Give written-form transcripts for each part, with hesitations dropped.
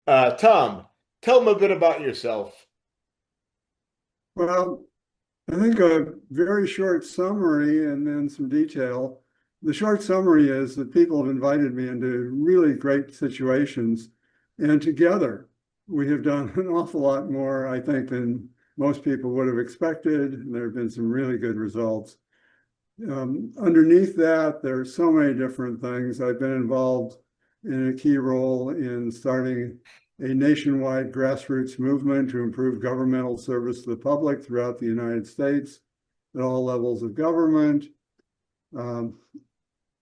Tom, tell them a bit about yourself. Well, I think a very short summary and then some detail. The short summary is that people have invited me into really great situations, and together we have done an awful lot more, I think, than most people would have expected. And there have been some really good results. Underneath that, there are so many different things. I've been involved in a key role in starting a nationwide grassroots movement to improve governmental service to the public throughout the United States at all levels of government. Um,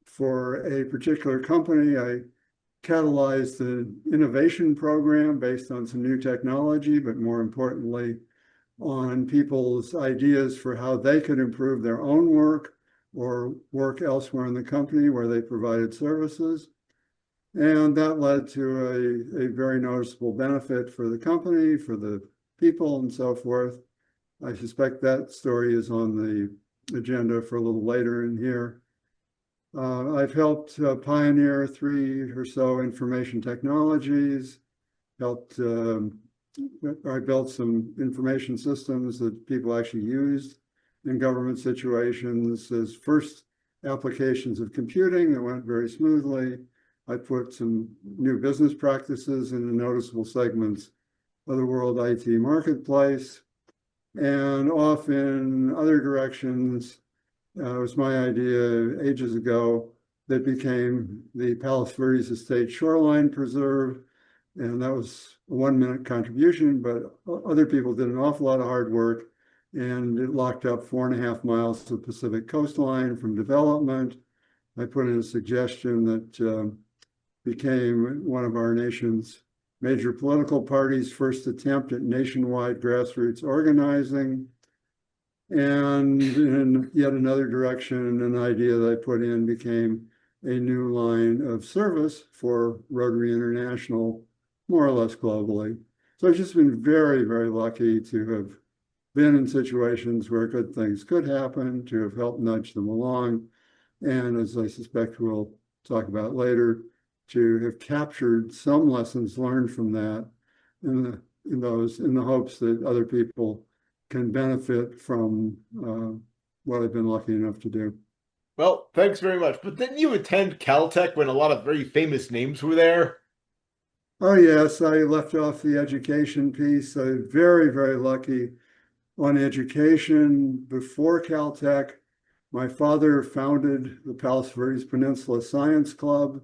for a particular company, I catalyzed an innovation program based on some new technology, but more importantly, on people's ideas for how they could improve their own work or work elsewhere in the company where they provided services. And that led to a very noticeable benefit for the company, for the people, and so forth. I suspect that story is on the agenda for a little later in here. I've helped pioneer 3 or so information technologies, I built some information systems that people actually used in government situations as first applications of computing that went very smoothly. I put some new business practices into noticeable segments of the world IT marketplace. And off in other directions, it was my idea ages ago that became the Palos Verdes Estate Shoreline Preserve. And that was a 1-minute contribution, but other people did an awful lot of hard work, and it locked up 4.5 miles of Pacific coastline from development. I put in a suggestion that became one of our nation's major political parties' first attempt at nationwide grassroots organizing. And in yet another direction, an idea that I put in became a new line of service for Rotary International, more or less globally. So I've just been very, very lucky to have been in situations where good things could happen, to have helped nudge them along, and as I suspect we'll talk about later, to have captured some lessons learned from that in the hopes that other people can benefit from what I've been lucky enough to do. Well, thanks very much. But didn't you attend Caltech when a lot of very famous names were there? Oh yes, I left off the education piece. I'm very, very lucky on education. Before Caltech, my father founded the Palos Verdes Peninsula Science Club,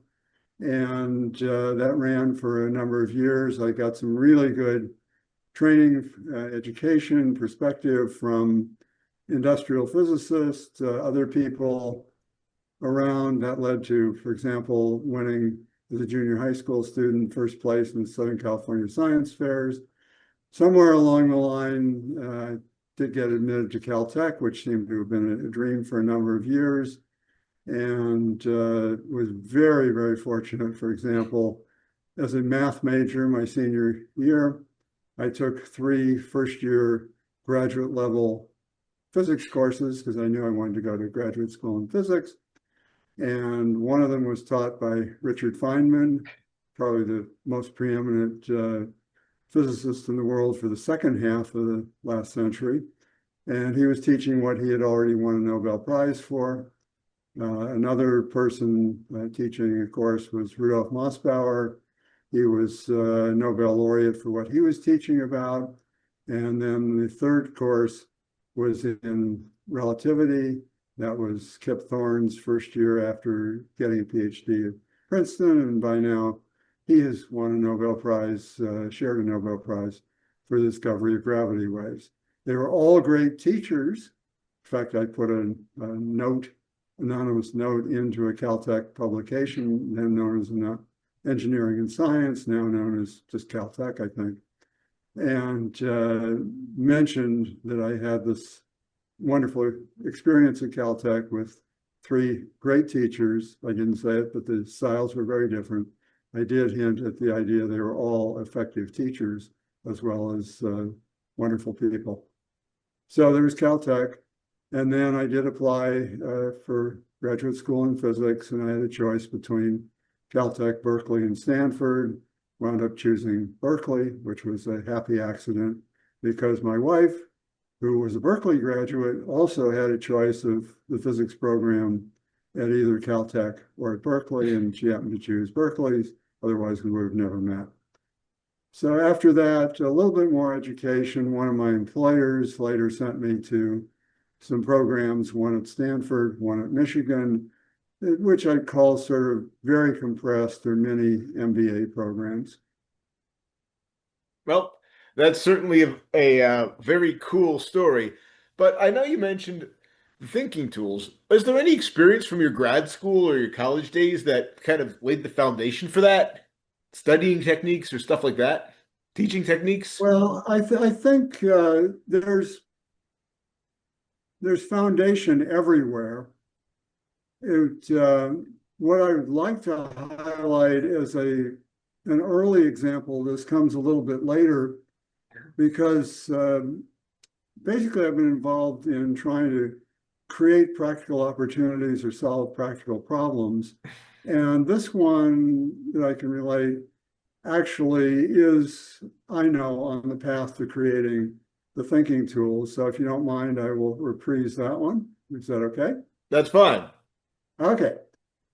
and that ran for a number of years. I got some really good training, education, perspective from industrial physicists, other people around. That led to, for example, winning as a junior high school student, first place in Southern California science fairs. Somewhere along the line, did get admitted to Caltech, which seemed to have been a dream for a number of years, and was very, very fortunate. For example, as a math major my senior year, I took 3 first-year graduate level physics courses because I knew I wanted to go to graduate school in physics. And one of them was taught by Richard Feynman, probably the most preeminent physicist in the world for the second half of the last century. And he was teaching what he had already won a Nobel Prize for. Another person teaching a course was Rudolf Mossbauer. He was a Nobel laureate for what he was teaching about. And then the third course was in relativity. That was Kip Thorne's first year after getting a PhD at Princeton. And by now, he has won a Nobel Prize, shared a Nobel Prize for the discovery of gravity waves. They were all great teachers. In fact, I put a anonymous note into a Caltech publication, then known as Engineering and Science, now known as just Caltech, I think, and mentioned that I had this wonderful experience at Caltech with 3 great teachers. I didn't say it, but the styles were very different. I did hint at the idea they were all effective teachers as well as wonderful people. So there was Caltech. And then I did apply for graduate school in physics, and I had a choice between Caltech, Berkeley, and Stanford. wound up choosing Berkeley, which was a happy accident because my wife, who was a Berkeley graduate, also had a choice of the physics program at either Caltech or at Berkeley, and she happened to choose Berkeley's. Otherwise, we would have never met. So after that, a little bit more education. One of my employers later sent me to some programs, one at Stanford, one at Michigan, which I'd call sort of very compressed or mini MBA programs. Well, that's certainly a very cool story. But I know you mentioned the thinking tools. Is there any experience from your grad school or your college days that kind of laid the foundation for that? Studying techniques or stuff like that? Teaching techniques? Well, I think there's foundation everywhere. What I would like to highlight as an early example, this comes a little bit later, because basically I've been involved in trying to create practical opportunities or solve practical problems. And this one that I can relate actually is, I know, on the path to creating the thinking tools. So if you don't mind, I will reprise that one. Is that okay? That's fine. Okay.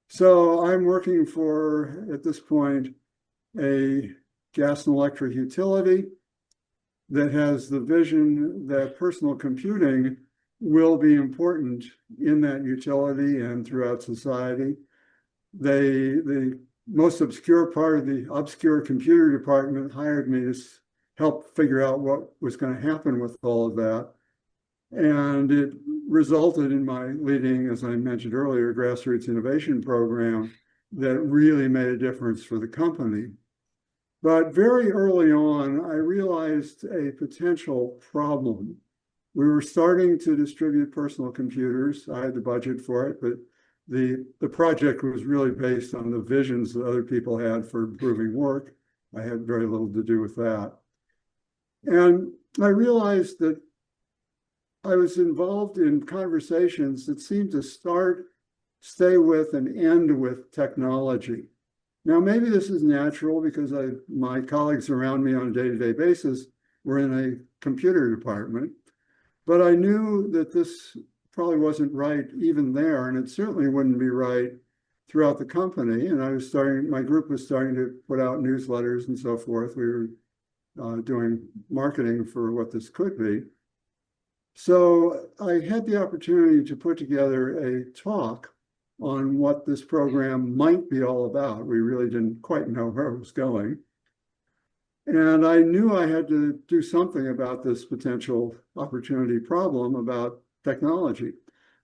So I'm working for, at this point, a gas and electric utility that has the vision that personal computing will be important in that utility and throughout society. The most obscure part of the obscure computer department hired me to help figure out what was going to happen with all of that. And it resulted in my leading, as I mentioned earlier, grassroots innovation program that really made a difference for the company. But very early on, I realized a potential problem. We were starting to distribute personal computers. I had the budget for it, but the project was really based on the visions that other people had for improving work. I had very little to do with that. And I realized that I was involved in conversations that seemed to stay with, and end with technology. Now, maybe this is natural because my colleagues around me on a day-to-day basis were in a computer department, but I knew that this probably wasn't right even there, and it certainly wouldn't be right throughout the company. And my group was starting to put out newsletters and so forth. We were doing marketing for what this could be. So I had the opportunity to put together a talk on what this program might be all about. We really didn't quite know where it was going. And I knew I had to do something about this potential opportunity problem about technology.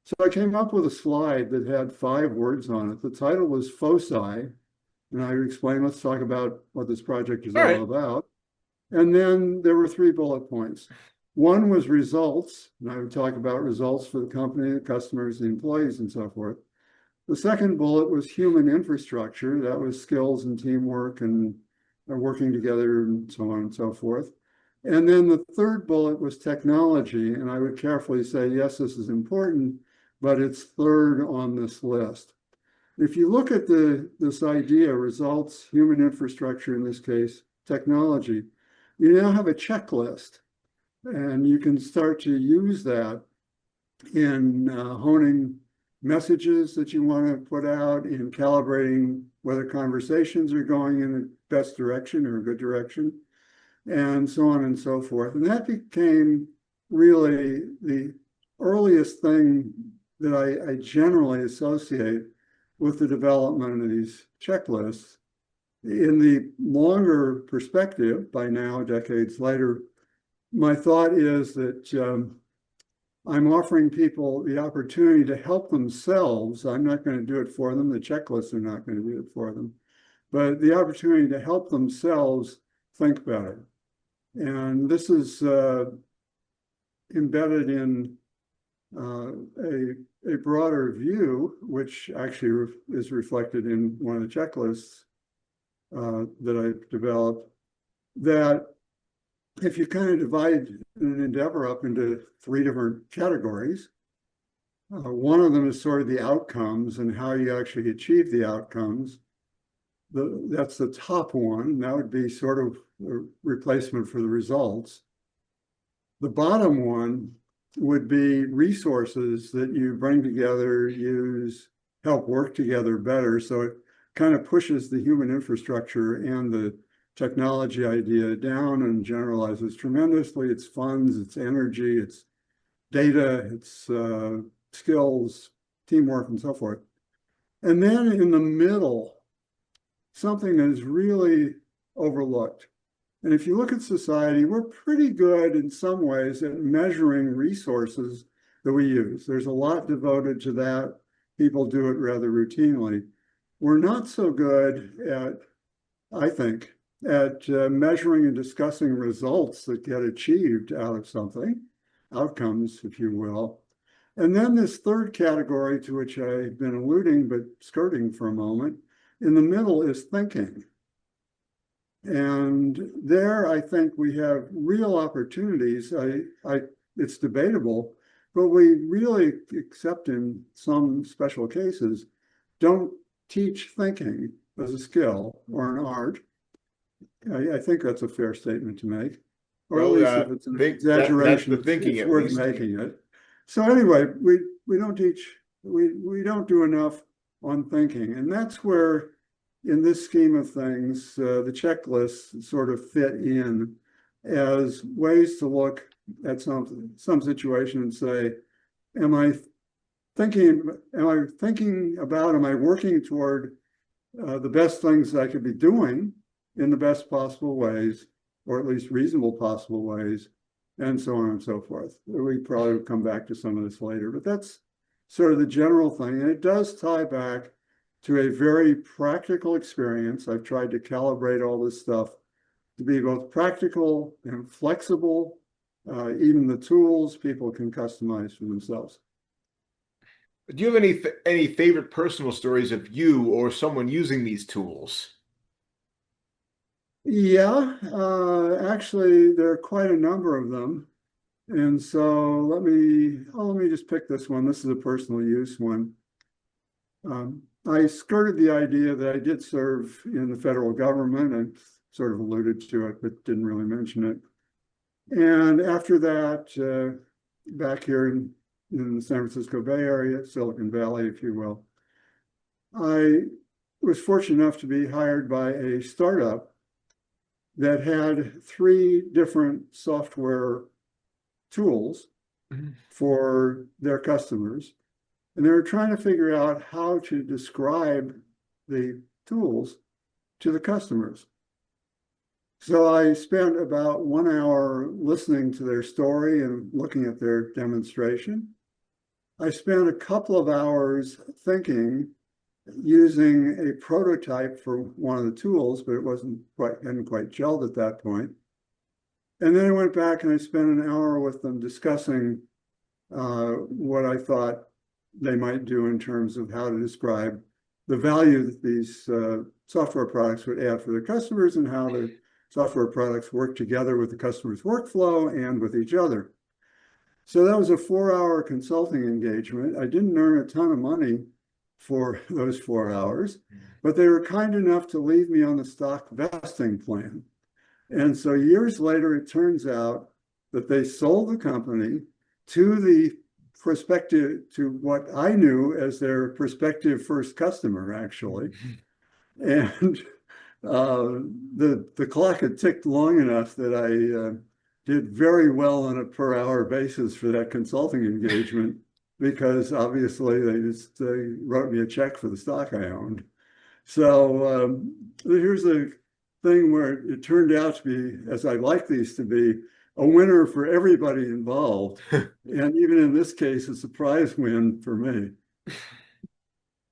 So I came up with a slide that had 5 words on it. The title was Foci, and I explained, let's talk about what this project is all about. And then there were 3 bullet points. One was results, and I would talk about results for the company, the customers, the employees, and so forth. The second bullet was human infrastructure. That was skills and teamwork and working together and so on and so forth. And then the third bullet was technology. And I would carefully say, yes, this is important, but it's third on this list. If you look at this idea, results, human infrastructure, in this case, technology, you now have a checklist. And you can start to use that in honing messages that you want to put out, in calibrating whether conversations are going in the best direction or a good direction, and so on and so forth. And that became really the earliest thing that I generally associate with the development of these checklists. In the longer perspective, by now, decades later, my thought is that I'm offering people the opportunity to help themselves. I'm not going to do it for them. The checklists are not going to do it for them. But the opportunity to help themselves think better. And this is embedded in a broader view, which actually is reflected in one of the checklists that I developed, that if you kind of divide an endeavor up into 3 different categories, one of them is sort of the outcomes and how you actually achieve the outcomes. that's the top one. That would be sort of a replacement for the results. The bottom one would be resources that you bring together, use, help work together better. So it kind of pushes the human infrastructure and the technology idea down and generalizes tremendously. It's funds, it's energy, it's data, it's skills, teamwork, and so forth. And then in the middle, something that is really overlooked. And if you look at society, we're pretty good in some ways at measuring resources that we use. There's a lot devoted to that. People do it rather routinely. We're not so good at, I think, at measuring and discussing results that get achieved out of something, outcomes, if you will. And then this third category to which I've been alluding, but skirting for a moment, in the middle is thinking. And there, I think we have real opportunities. It's debatable, but we really, except in some special cases, don't teach thinking as a skill or an art. I think that's a fair statement to make, or Well, at least if it's an that's exaggeration, the thinking, it's at worth least. making it. So anyway, we don't teach, we don't do enough on thinking, and that's where, in this scheme of things, the checklists sort of fit in as ways to look at some situation and say, am I thinking about, am I working toward the best things I could be doing in the best possible ways, or at least reasonable possible ways, and so on and so forth. We probably will come back to some of this later, but that's sort of the general thing. And it does tie back to a very practical experience. I've tried to calibrate all this stuff to be both practical and flexible. Even the tools people can customize for themselves. Do you have any favorite personal stories of you or someone using these tools? Yeah, actually, there are quite a number of them. And so let me just pick this one. This is a personal use one. I skirted the idea that I did serve in the federal government. I sort of alluded to it, but didn't really mention it. And after that, back here in the San Francisco Bay Area, Silicon Valley, if you will, I was fortunate enough to be hired by a startup that had 3 different software tools for their customers. And they were trying to figure out how to describe the tools to the customers. So I spent about 1 hour listening to their story and looking at their demonstration. I spent a couple of hours thinking, using a prototype for one of the tools, but it hadn't quite gelled at that point. And then I went back and I spent an hour with them discussing what I thought they might do in terms of how to describe the value that these software products would add for their customers and how the software products work together with the customer's workflow and with each other. So that was a 4-hour consulting engagement. I didn't earn a ton of money for those 4 hours, but they were kind enough to leave me on the stock vesting plan. And so years later, it turns out that they sold the company to what I knew as their prospective first customer, actually. And the clock had ticked long enough that I did very well on a per hour basis for that consulting engagement, because obviously they just wrote me a check for the stock I owned. So here's a thing where it turned out to be, as I like these to be, a winner for everybody involved. And even in this case, a surprise win for me.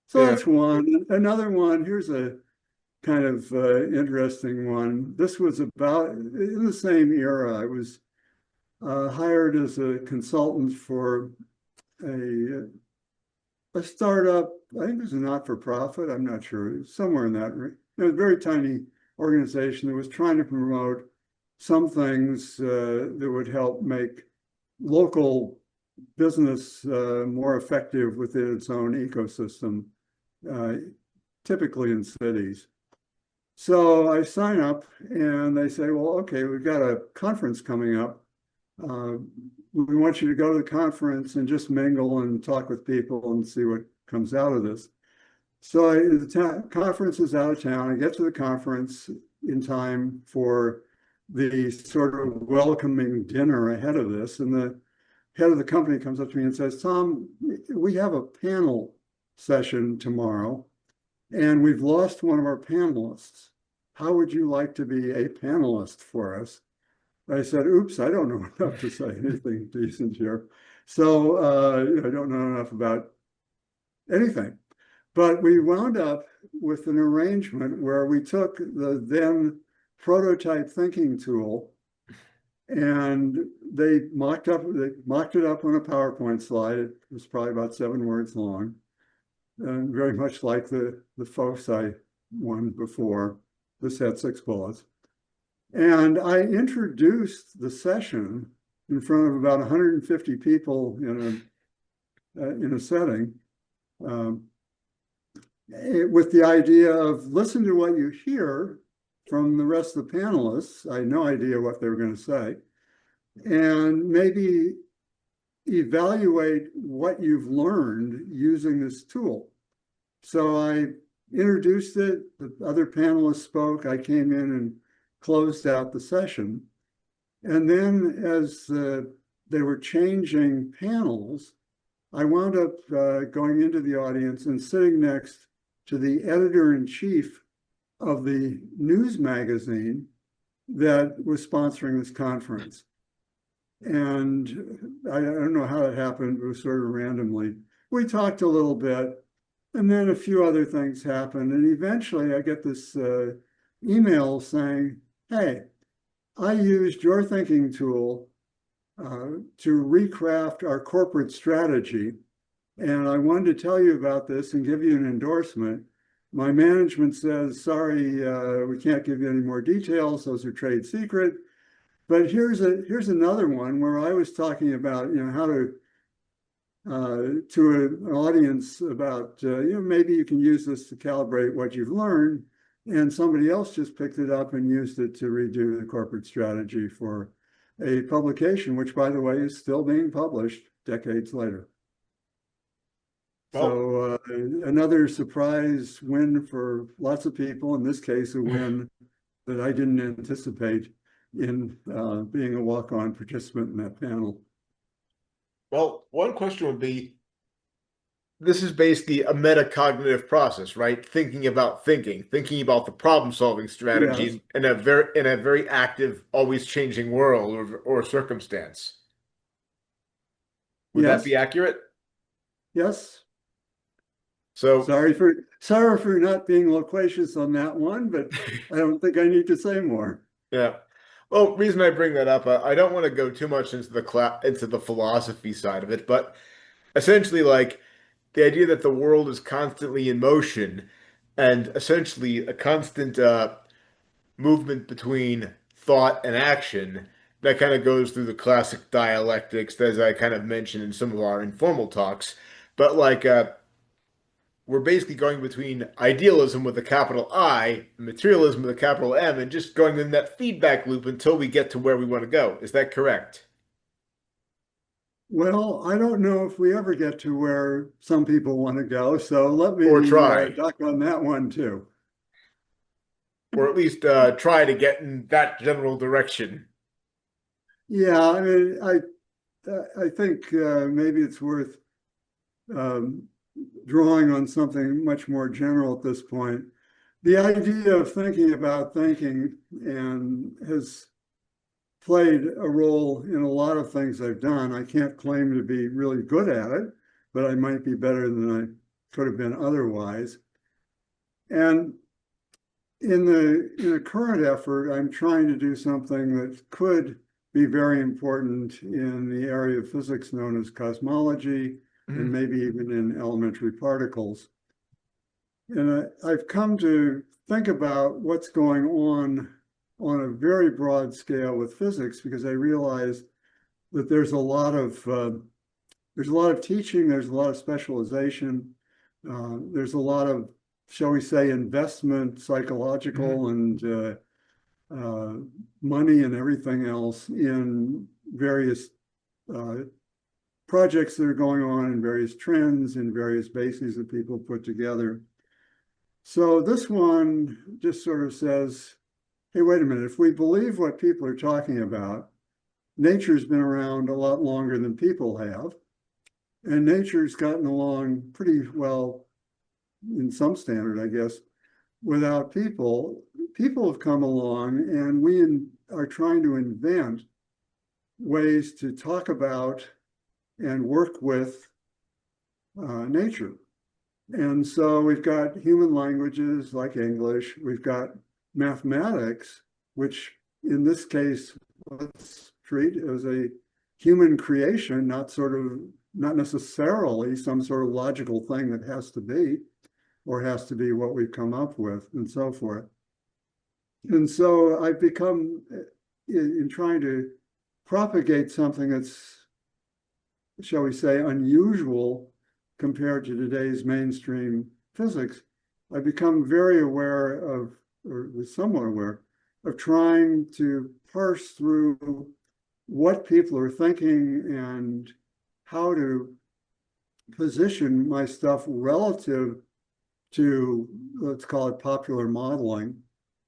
So Yeah. that's one. Another one, here's a kind of interesting one. This was about in the same era. I was hired as a consultant for a startup. I think it was a not-for-profit. I'm not sure. It was somewhere in that. It was a very tiny organization that was trying to promote some things that would help make local business more effective within its own ecosystem, typically in cities. So I sign up and they say, well, okay, we've got a conference coming up. Uh, we want you to go to the conference and just mingle and talk with people and see what comes out of this. So the conference is out of town. I get to the conference in time for the sort of welcoming dinner ahead of this. And the head of the company comes up to me and says, Tom, we have a panel session tomorrow, and we've lost one of our panelists. How would you like to be a panelist for us? I said, oops, I don't know enough to say anything decent here. So I don't know enough about anything. But we wound up with an arrangement where we took the then prototype thinking tool and they mocked it up on a PowerPoint slide. It was probably about 7 words long, and very much like the folks I won before. This had 6 bullets. And I introduced the session in front of about 150 people in a setting, with the idea of listen to what you hear from the rest of the panelists. I had no idea what they were going to say, and maybe evaluate what you've learned using this tool. So I introduced it, the other panelists spoke, I came in and closed out the session. And then as they were changing panels, I wound up going into the audience and sitting next to the editor-in-chief of the news magazine that was sponsoring this conference. And I don't know how it happened, it was sort of randomly. We talked a little bit, and then a few other things happened. And eventually I get this email saying, hey, I used your thinking tool to recraft our corporate strategy. And I wanted to tell you about this and give you an endorsement. My management says, sorry, we can't give you any more details. Those are trade secret. But here's another one where I was talking about, how to an audience about, maybe you can use this to calibrate what you've learned. And somebody else just picked it up and used it to redo the corporate strategy for a publication, which, by the way, is still being published decades later. So another surprise win for lots of people, in this case, a win that I didn't anticipate in being a walk-on participant in that panel. Well, one question would be, this is basically a metacognitive process, right? Thinking about the problem-solving strategy in a very active, always changing world or circumstance. Would that be accurate? Yes. So sorry for not being loquacious on that one, but I don't think I need to say more. Yeah. Well, reason I bring that up, I don't want to go too much into the philosophy side of it, but essentially, like the idea that the world is constantly in motion, and essentially a constant movement between thought and action. That kind of goes through the classic dialectics, as I kind of mentioned in some of our informal talks. But like, we're basically going between idealism with a capital I, materialism with a capital M, and just going in that feedback loop until we get to where we want to go. Is that correct? Well, I don't know if we ever get to where some people want to go, so let me duck on that one too. Or at least try to get in that general direction. Yeah, I mean, I think maybe it's worth drawing on something much more general at this point. The idea of thinking about thinking and has played a role in a lot of things I've done. I can't claim to be really good at it, but I might be better than I could have been otherwise. And in the current effort, I'm trying to do something that could be very important in the area of physics known as cosmology, and maybe even in elementary particles. And I've come to think about what's going on a very broad scale with physics, because I realize that there's a lot of teaching, there's a lot of specialization, there's a lot of shall we say, investment, psychological and uh, money and everything else in various projects that are going on and various trends and various bases that people put together. So this one just sort of says, hey, wait a minute, if we believe what people are talking about, nature's been around a lot longer than people have, and nature's gotten along pretty well in some standard, I guess, without people. People have come along, and we are trying to invent ways to talk about and work with nature. And so we've got human languages like English, we've got mathematics, which in this case, let's treat as a human creation, not necessarily some sort of logical thing that has to be, or has to be what we've come up with, and so forth. And so I've become, in trying to propagate something that's, shall we say, unusual compared to today's mainstream physics, I've become very aware of, or somewhat aware, of trying to parse through what people are thinking and how to position my stuff relative to, let's call it popular modeling,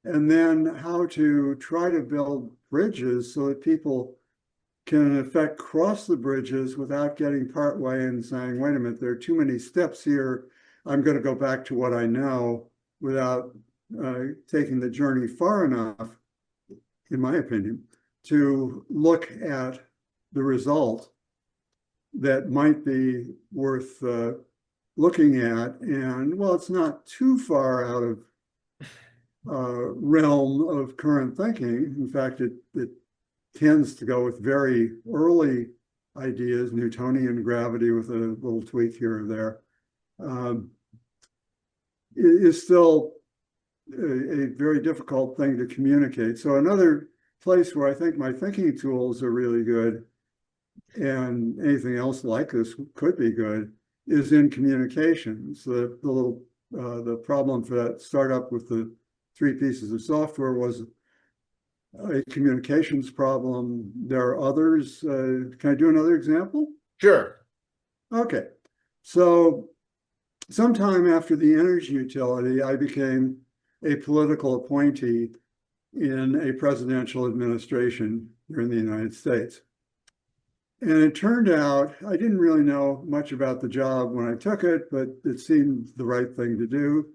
and then how to try to build bridges so that people can in effect cross the bridges without getting partway and saying, wait a minute, there are too many steps here. I'm going to go back to what I know without taking the journey far enough, in my opinion, to look at the result that might be worth looking at. And well, it's not too far out of realm of current thinking. In fact, it tends to go with very early ideas, Newtonian gravity with a little tweak here or there. It is still a very difficult thing to communicate. So another place where I think my thinking tools are really good, and anything else like this could be good, is in communications. The problem for that startup with the 3 pieces of software was a communications problem. There are others. Can I do another example? Sure. Okay. So sometime after the energy utility, I became a political appointee in a presidential administration here in the United States. And it turned out, I didn't really know much about the job when I took it, but it seemed the right thing to do.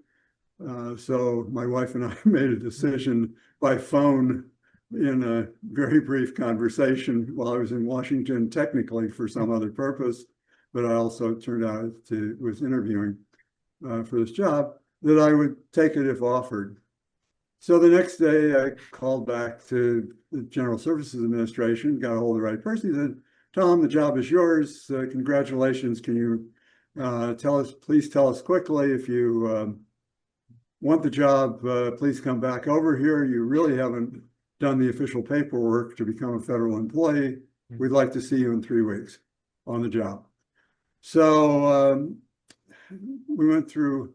So my wife and I made a decision by phone in a very brief conversation while I was in Washington, technically for some other purpose, but I also turned out was interviewing for this job, that I would take it if offered. So the next day I called back to the General Services Administration, got a hold of the right person. He said, Tom, the job is yours. Congratulations. Can you please tell us quickly if you want the job, please come back over here. You really haven't done the official paperwork to become a federal employee. We'd like to see you in 3 weeks on the job. So we went through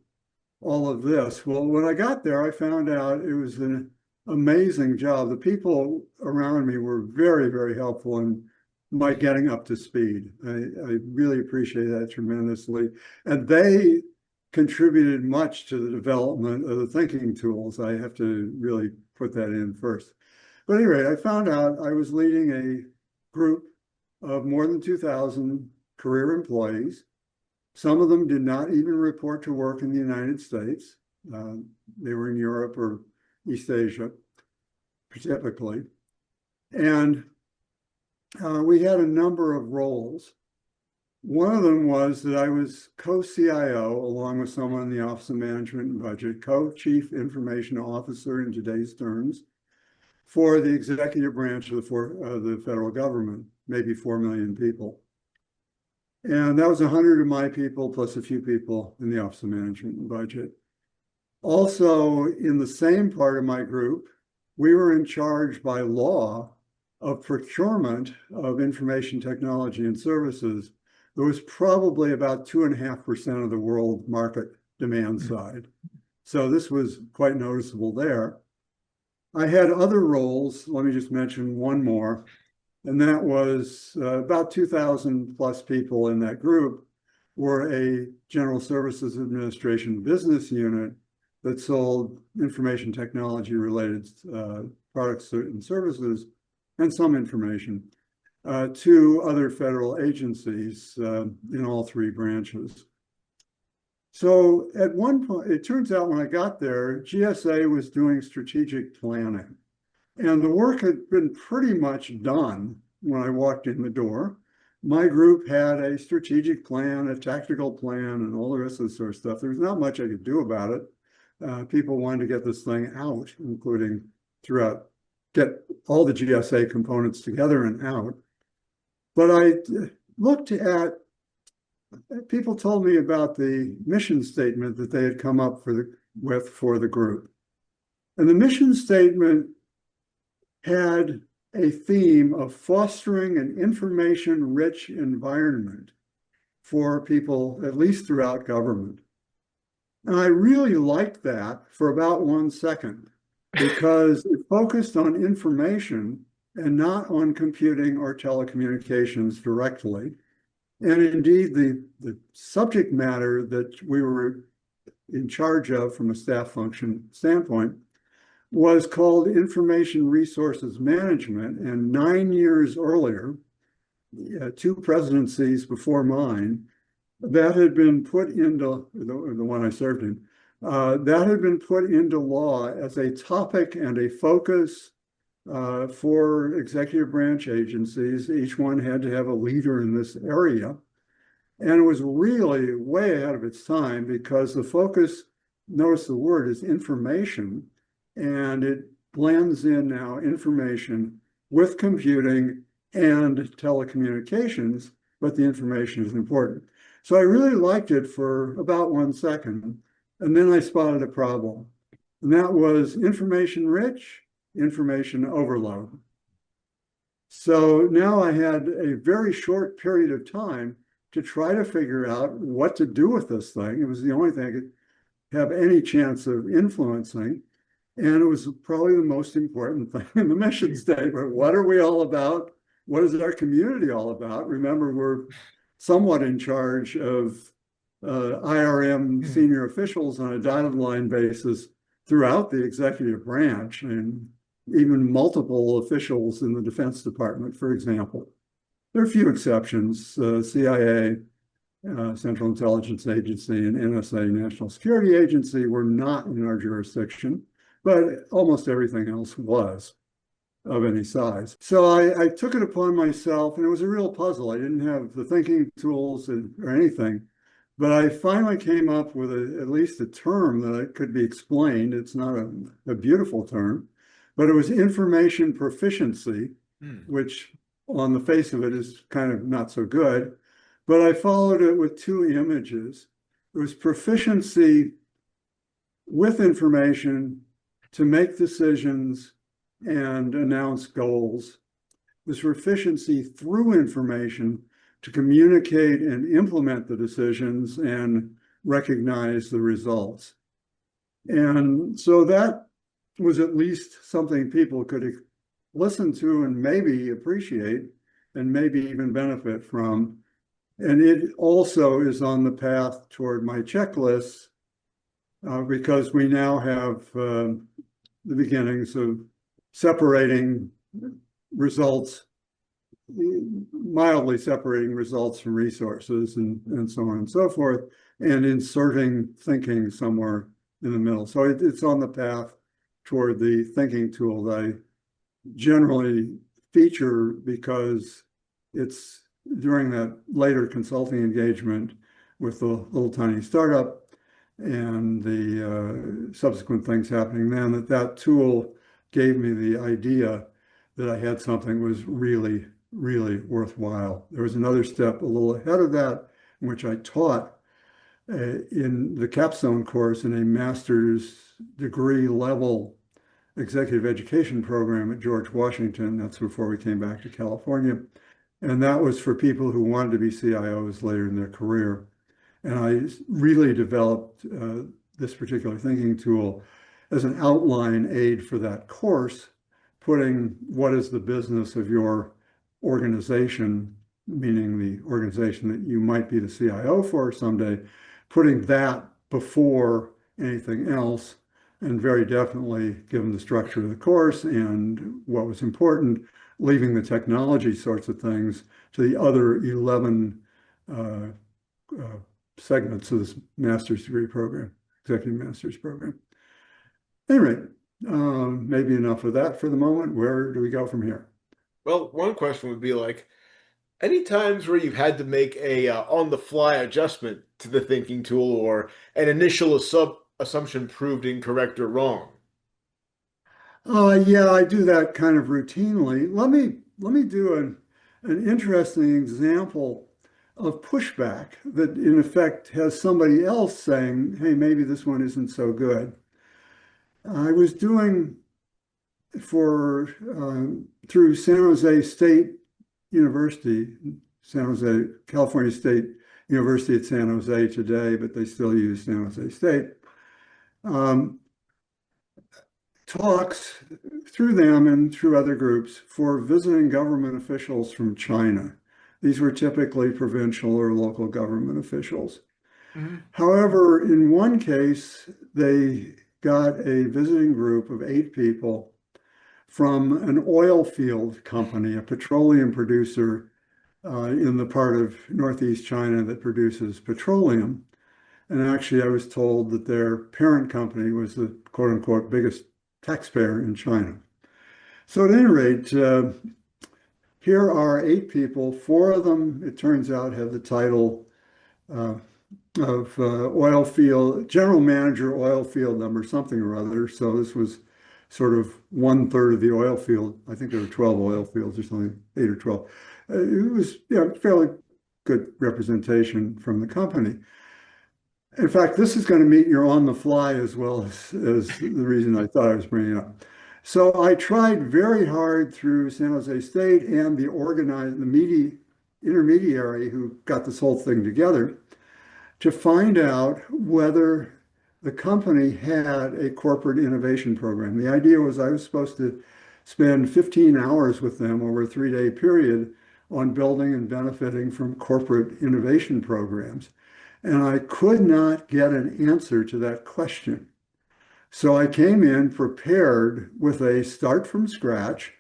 all of this. Well, when I got there, I found out it was an amazing job. The people around me were very, very helpful in my getting up to speed. I really appreciate that tremendously. And they contributed much to the development of the thinking tools. I have to really put that in first. But anyway, I found out I was leading a group of more than 2,000 career employees. Some of them did not even report to work in the United States. They were in Europe or East Asia, typically. And we had a number of roles. One of them was that I was co-CIO, along with someone in the Office of Management and Budget, co-Chief Information Officer in today's terms, for the executive branch of the federal government, maybe 4 million people. And that was 100 of my people, plus a few people in the Office of Management and Budget. Also, in the same part of my group, we were in charge by law of procurement of information technology and services. There was probably about 2.5% of the world market demand side. So this was quite noticeable there. I had other roles. Let me just mention one more. And that was about 2,000 plus people in that group were a General Services Administration business unit that sold information technology related products and services and some information to other federal agencies in all three branches. So at one point, it turns out when I got there, GSA was doing strategic planning. And the work had been pretty much done when I walked in the door. My group had a strategic plan, a tactical plan, and all the rest of the sort of stuff. There was not much I could do about it. People wanted to get this thing out, including get all the GSA components together and out. But I looked at, people told me about the mission statement that they had come up with for the group. And the mission statement had a theme of fostering an information-rich environment for people, at least throughout government. And I really liked that for about 1 second, because it focused on information and not on computing or telecommunications directly. And indeed, the subject matter that we were in charge of from a staff function standpoint was called Information Resources Management. And 9 years earlier, 2 presidencies before mine, that had been put into, the one I served in, that had been put into law as a topic and a focus for executive branch agencies. Each one had to have a leader in this area. And it was really way ahead of its time because the focus, notice the word, is information. And it blends in now information with computing and telecommunications, but the information is important. So I really liked it for about 1 second, and then I spotted a problem. And that was information rich, information overload. So now I had a very short period of time to try to figure out what to do with this thing. It was the only thing I could have any chance of influencing. And it was probably the most important thing in the mission statement. What are we all about? What is our community all about? Remember, we're somewhat in charge of IRM senior officials on a dotted line basis throughout the executive branch, and even multiple officials in the Defense Department, for example. There are a few exceptions. CIA, Central Intelligence Agency, and NSA, National Security Agency, were not in our jurisdiction, but almost everything else was of any size. So I took it upon myself, and it was a real puzzle. I didn't have the thinking tools or anything, but I finally came up with at least a term that could be explained. It's not a beautiful term, but it was information proficiency, which on the face of it is kind of not so good. But I followed it with 2 images. It was proficiency with information to make decisions and announce goals. This proficiency through information to communicate and implement the decisions and recognize the results. And so that was at least something people could listen to and maybe appreciate and maybe even benefit from. And it also is on the path toward my checklists because we now have the beginnings of separating results, mildly separating results from resources and so on and so forth, and inserting thinking somewhere in the middle. So it's on the path toward the thinking tool that I generally feature because it's during that later consulting engagement with the little tiny startup and the subsequent things happening then, that tool gave me the idea that I had something was really, really worthwhile. There was another step a little ahead of that, in which I taught in the capstone course in a master's degree level executive education program at George Washington. That's before we came back to California. And that was for people who wanted to be CIOs later in their career. And I really developed this particular thinking tool as an outline aid for that course, putting what is the business of your organization, meaning the organization that you might be the CIO for someday, putting that before anything else. And very definitely, given the structure of the course and what was important, leaving the technology sorts of things to the other 11 uh, uh, segments of this master's degree program, executive master's program. Anyway, maybe enough of that for the moment. Where do we go from here? Well, one question would be like, any times where you've had to make a on-the-fly adjustment to the thinking tool or an initial assumption proved incorrect or wrong? Yeah, I do that kind of routinely. Let me do an interesting example of pushback that in effect has somebody else saying, hey, maybe this one isn't so good. I was doing for through San Jose State University, San Jose, California State University at San Jose today, but they still use San Jose State. Um, Talks through them and through other groups for visiting government officials from China. These were typically provincial or local government officials. Mhm. However, in one case, they got a visiting group of 8 people from an oil field company, a petroleum producer in the part of Northeast China that produces petroleum. And actually, I was told that their parent company was the quote unquote biggest taxpayer in China. So at any rate, here are 8 people. 4 of them, it turns out, have the title uh, of oil field, general manager, oil field number, something or other. So this was sort of 1/3 of the oil field. I think there were 12 oil fields or something, 8 or 12. It was fairly good representation from the company. In fact, this is going to meet your on the fly as well as the reason I thought I was bringing it up. So I tried very hard through San Jose State and the media intermediary who got this whole thing together to find out whether the company had a corporate innovation program. The idea was I was supposed to spend 15 hours with them over a 3-day period on building and benefiting from corporate innovation programs. And I could not get an answer to that question. So I came in prepared with a start from scratch,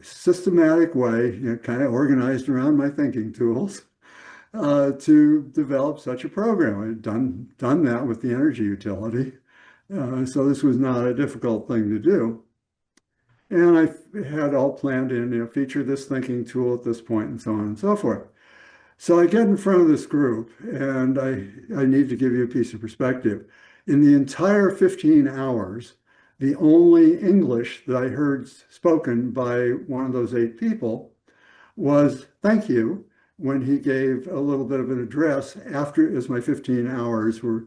systematic way, kind of organized around my thinking tools, to develop such a program. I'd done that with the energy utility. So this was not a difficult thing to do. And I had all planned in, feature this thinking tool at this point and so on and so forth. So I get in front of this group and I need to give you a piece of perspective. In the entire 15 hours, the only English that I heard spoken by one of those 8 people was thank you when he gave a little bit of an address after as my 15 hours were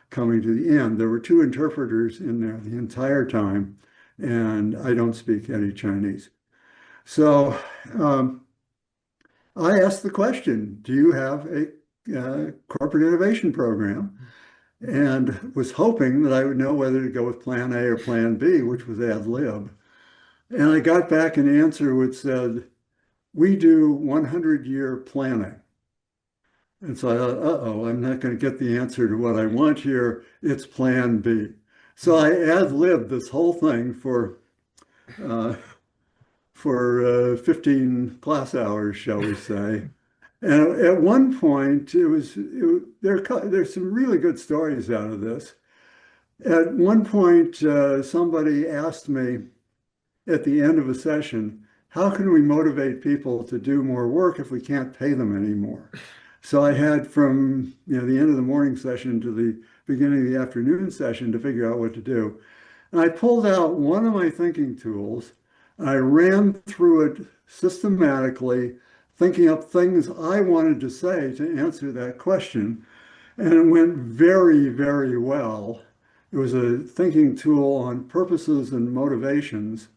coming to the end. There were 2 interpreters in there the entire time, and I don't speak any Chinese. So I asked the question, do you have a corporate innovation program? And was hoping that I would know whether to go with plan A or plan B, which was ad lib. And I got back an answer which said, we do 100-year planning. And so I thought, uh-oh, I'm not going to get the answer to what I want here. It's plan B. So I ad-libbed this whole thing uh, for 15 class hours, shall we say. And at one point, there's some really good stories out of this. At one point, somebody asked me at the end of a session, how can we motivate people to do more work if we can't pay them anymore? So I had from the end of the morning session to the beginning of the afternoon session to figure out what to do. And I pulled out one of my thinking tools. I ran through it systematically, thinking up things I wanted to say to answer that question. And it went very, very well. It was a thinking tool on purposes and motivations.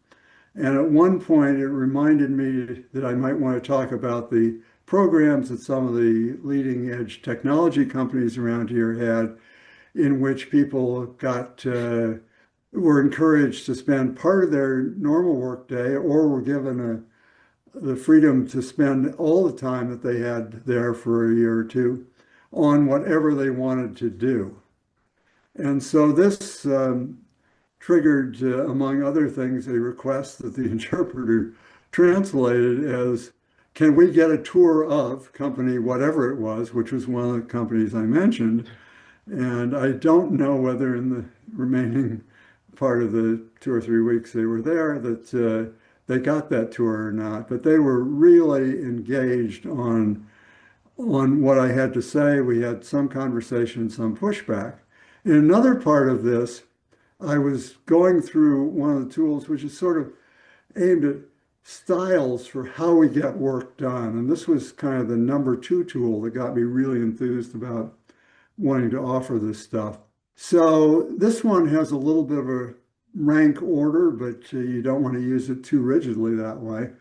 And at one point, it reminded me that I might want to talk about the programs that some of the leading edge technology companies around here had in which people were encouraged to spend part of their normal workday or were given the freedom to spend all the time that they had there for a year or two on whatever they wanted to do. And so this triggered, among other things, a request that the interpreter translated as, can we get a tour of company, whatever it was, which was one of the companies I mentioned. And I don't know whether in the remaining part of the 2 or 3 weeks they were there that they got that tour or not, but they were really engaged on what I had to say. We had some conversation, some pushback. In another part of this, I was going through one of the tools, which is sort of aimed at styles for how we get work done. And this was kind of the number 2 tool that got me really enthused about wanting to offer this stuff. So this one has a little bit of a rank order, but you don't want to use it too rigidly that way.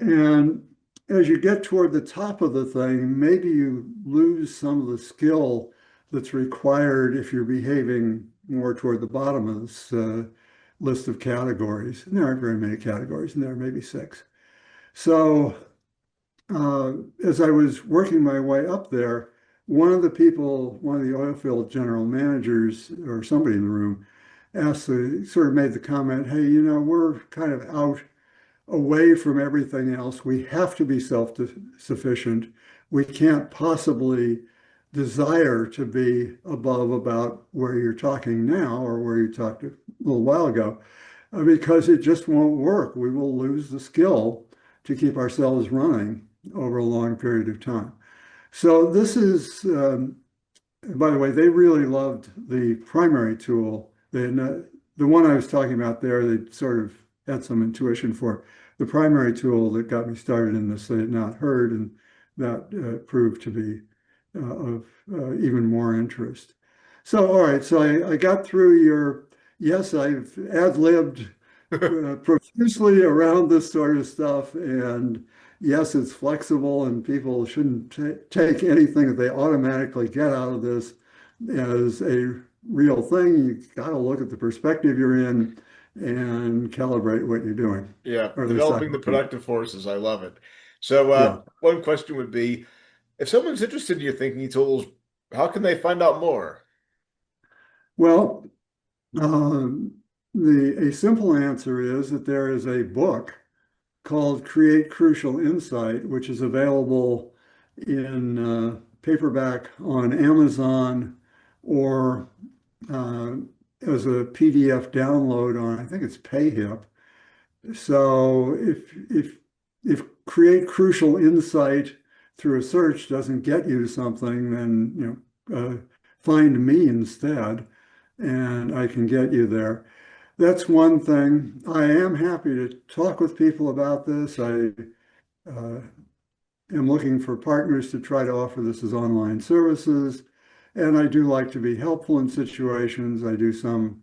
And as you get toward the top of the thing, maybe you lose some of the skill that's required if you're behaving more toward the bottom of this list of categories. And there aren't very many categories, and there are maybe 6. So as I was working my way up there, one of the oil field general managers or somebody in the room sort of made the comment, hey, we're kind of out away from everything else. We have to be self-sufficient. We can't possibly desire to be above about where you're talking now or where you talked a little while ago, because it just won't work. We will lose the skill to keep ourselves running over a long period of time. So this is, by the way, they really loved the primary tool. The one I was talking about there, they sort of had some intuition for. The primary tool that got me started in this they had not heard, and that proved to be of even more interest. So, all right, so I got through yes, I've ad-libbed profusely around this sort of stuff, and yes, it's flexible, and people shouldn't take anything that they automatically get out of this as a real thing. You got to look at the perspective you're in and calibrate what you're doing. Yeah, Or at least I developing the hope you. productive forces. I love it. So, Yeah. one question would be, if someone's interested in your thinking tools, how can they find out more? Well, um, a simple answer is that there is a book called Create Crucial Insight, which is available in paperback on Amazon or as a PDF download on, I think it's PayHip. So if Create Crucial Insight through a search doesn't get you to something, then find me instead, and I can get you there. That's one thing. I am happy to talk with people about this. I am looking for partners to try to offer this as online services. And I do like to be helpful in situations. I do some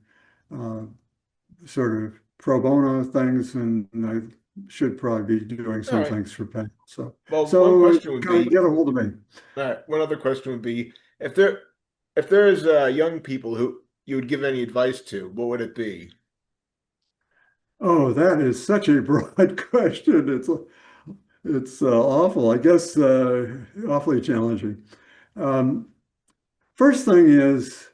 sort of pro bono things, and I should probably be doing All some right. things for pay. So, Well, one so question would kind of be, get a hold of me. all right, one other question would be, if there's young people who you would give any advice to, what would it be? Oh, that is such a broad question. It's awful. I guess awfully challenging. Um, First thing is,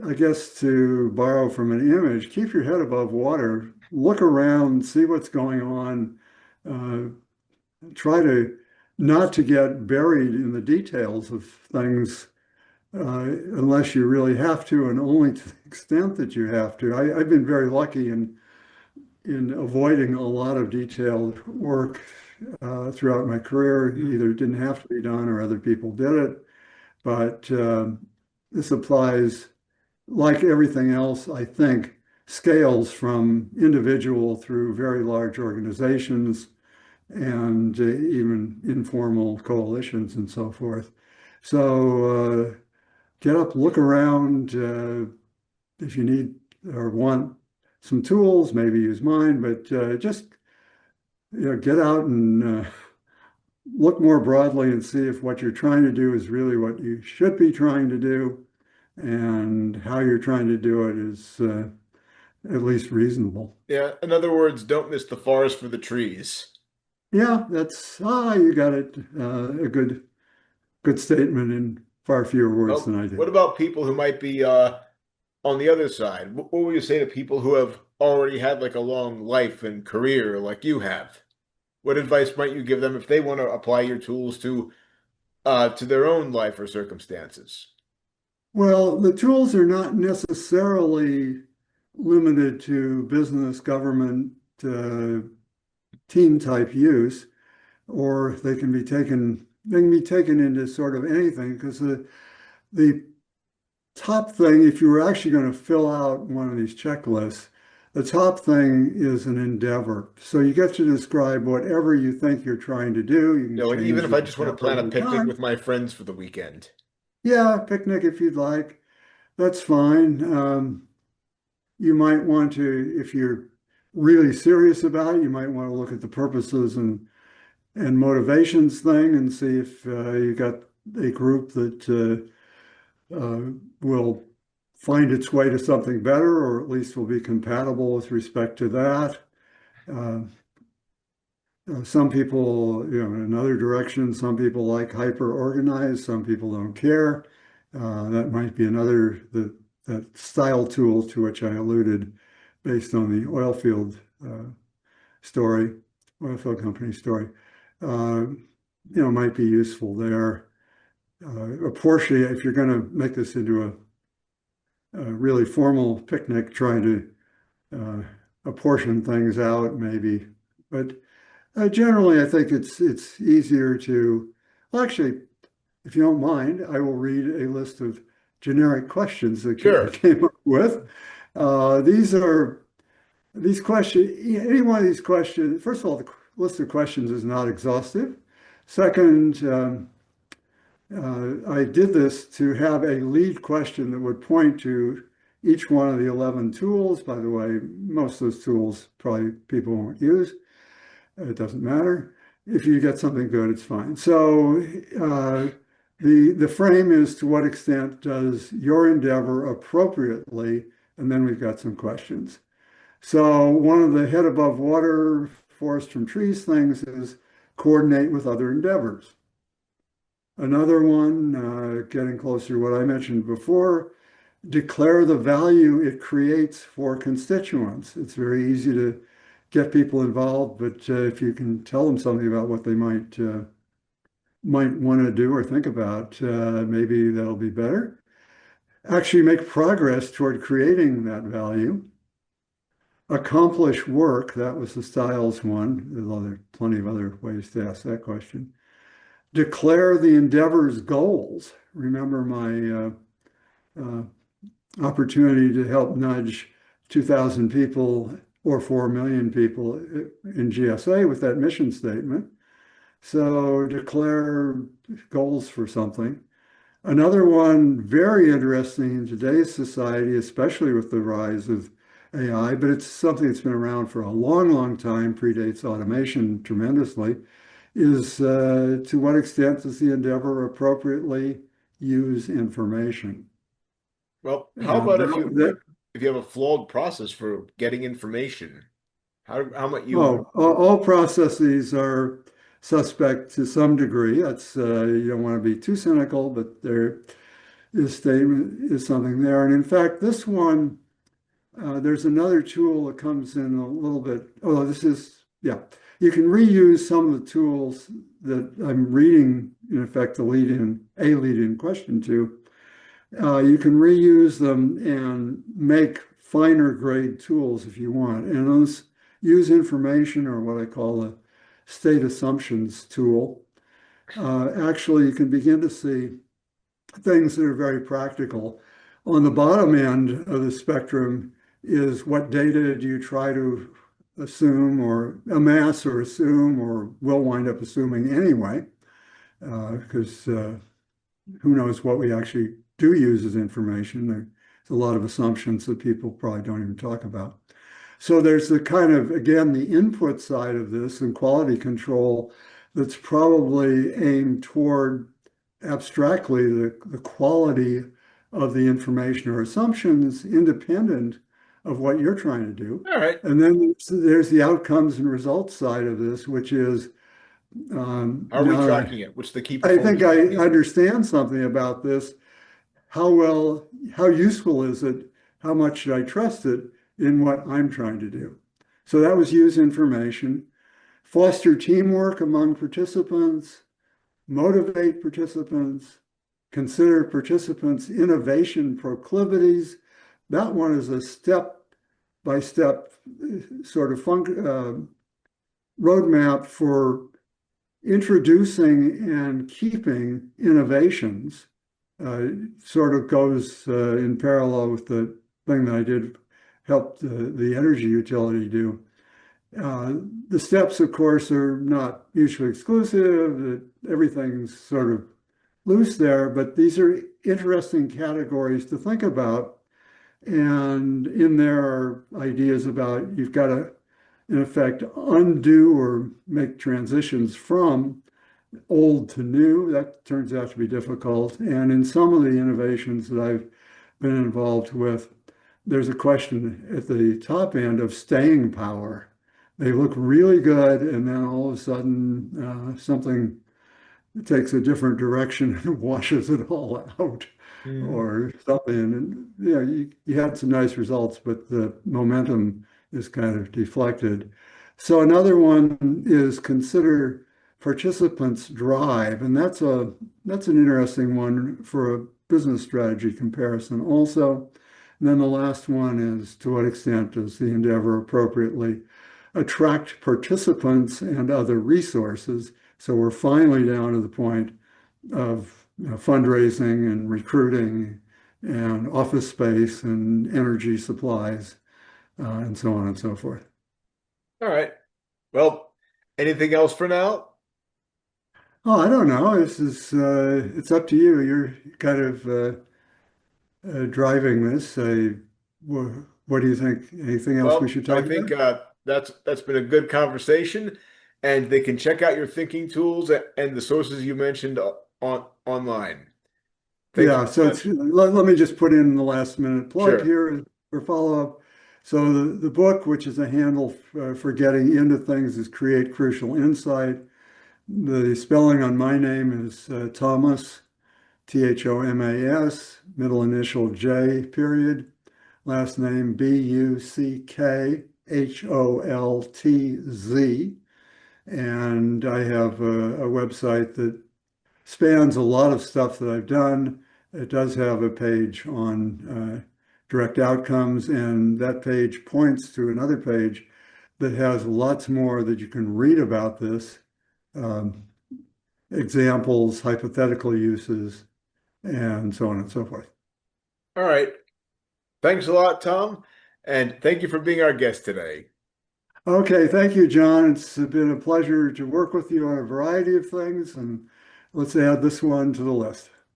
I guess to borrow from an image, keep your head above water, look around, see what's going on, uh, try to not to get buried in the details of things unless you really have to, and only to the extent that you have to. I've been very lucky in avoiding a lot of detailed work throughout my career. Either it didn't have to be done or other people did it. But this applies, like everything else, I think, scales from individual through very large organizations and even informal coalitions and so forth. So get up, look around. If you need or want some tools, maybe use mine, but just get out and look more broadly and see if what you're trying to do is really what you should be trying to do. and how you're trying to do it is at least reasonable. Yeah, in other words, don't miss the forest for the trees. Yeah, you got it. A good statement in far fewer words than Well, I what did. about people who might be on the other side? What would you say to people who have already had like a long life and career like you have? What advice might you give them if they want to apply your tools to their own life or circumstances? Well, the tools are not necessarily limited to business, government, uh, team type use, or they can be taken into sort of anything because the top thing, if you were actually going to fill out one of these checklists, the top thing is an endeavor. So you get to describe whatever you think you're trying to do. You can Like even change if the I just want to endeavor plan a over picnic with time. my friends for the weekend. Yeah, picnic if you'd like. That's fine. You might want to, if you're really serious about it, you might want to look at the purposes and motivations thing and see if you got a group that will find its way to something better, or at least will be compatible with respect to that. Uh, some people, in another direction, some people like hyper organized, some people don't care. That might be that style tool to which I alluded based on the story, oil field company story. Uh, might be useful there. A portion, if you're going to make this into a really formal picnic, trying to apportion things out, maybe. But generally, I think it's easier to. Well, actually, if you don't mind, I will read a list of generic questions that I Sure. came up with. These questions. Any one of these questions. First of all, the list of questions is not exhaustive. Second, I did this to have a lead question that would point to each one of the 11 tools. By the way, most of those tools probably people won't use. It doesn't matter. If you get something good, it's fine. So the frame is to what extent does your endeavor appropriately, and then we've got some questions. So one of the head above water, forest from trees things is coordinate with other endeavors. Another one, getting closer to what I mentioned before, declare the value it creates for constituents. It's very easy to get people involved, but if you can tell them something about what they might want to do or think about, maybe that'll be better. Actually make progress toward creating that value. Accomplish work, that was the Styles one. There's plenty of other ways to ask that question. Declare the endeavor's goals. Remember my opportunity to help nudge 2,000 people or 4 million people in GSA with that mission statement. So declare goals for something. Another one, very interesting in today's society, especially with the rise of AI, but it's something that's been around for a long, long time, predates automation tremendously, is to what extent does the endeavor appropriately use information? Well, how Uh, about that, if you have a flawed process for getting information? How might you Oh, all processes are suspect to some degree. That's you don't want to be too cynical, but there is statement is something there. And in fact, this one, there's another tool that comes in a little bit. Oh, this is yeah. You can reuse some of the tools that I'm reading. In effect, a lead-in question to. You can reuse them and make finer grade tools if you want. And those use information, or what I call a state assumptions tool. Actually, you can begin to see things that are very practical. On the bottom end of the spectrum is what data do you try to assume or amass or assume or will wind up assuming anyway, because who knows what we actually do use as information. There's a lot of assumptions that people probably don't even talk about. So there's the kind of, again, the input side of this and quality control that's probably aimed toward abstractly the quality of the information or assumptions independent of what you're trying to do. All right. And then there's the outcomes and results side of this, which is Are we now tracking it? What's the key I think performance I indicator? understand something about this. How useful is it? How much should I trust it in what I'm trying to do? So that was use information, foster teamwork among participants, motivate participants, consider participants' innovation proclivities. That one is a step-by-step sort of roadmap for introducing and keeping innovations. Sort of goes in parallel with the thing that I did help the energy utility do. The steps, of course, are not mutually exclusive. Everything's sort of loose there, but these are interesting categories to think about. And in there are ideas about you've got to, in effect, undo or make transitions from old to new. That turns out to be difficult. And in some of the innovations that I've been involved with, there's a question at the top end of staying power. They look really good, and then all of a sudden something takes a different direction and washes it all out Mhm. or something. And you had some nice results, but the momentum is kind of deflected. So another one is consider participants' drive, and that's an interesting one for a business strategy comparison also. And then the last one is to what extent does the endeavor appropriately attract participants and other resources? So we're finally down to the point of fundraising and recruiting and office space and energy supplies and so on and so forth. All right. Well, anything else for now? Oh, I don't know. It's up to you. You're kind of driving this. What do you think? Anything else we Well, should I talk think about? that's been a good conversation, and they can check out your thinking tools and the sources you mentioned online. Thank you Yeah, so very it's much. let me just put in the last minute plug Sure. here for follow-up. So the book, which is a handle for getting into things, is Create Crucial Insight. The spelling on my name is Thomas, Thomas, middle initial J period, last name Buckholtz. And I have a website that spans a lot of stuff that I've done. It does have a page on direct outcomes, and that page points to another page that has lots more that you can read about this, um, examples, hypothetical uses, and so on and so forth. All right. Thanks a lot, Tom, and thank you for being our guest today. Okay, thank you, John. It's been a pleasure to work with you on a variety of things, and let's add this one to the list.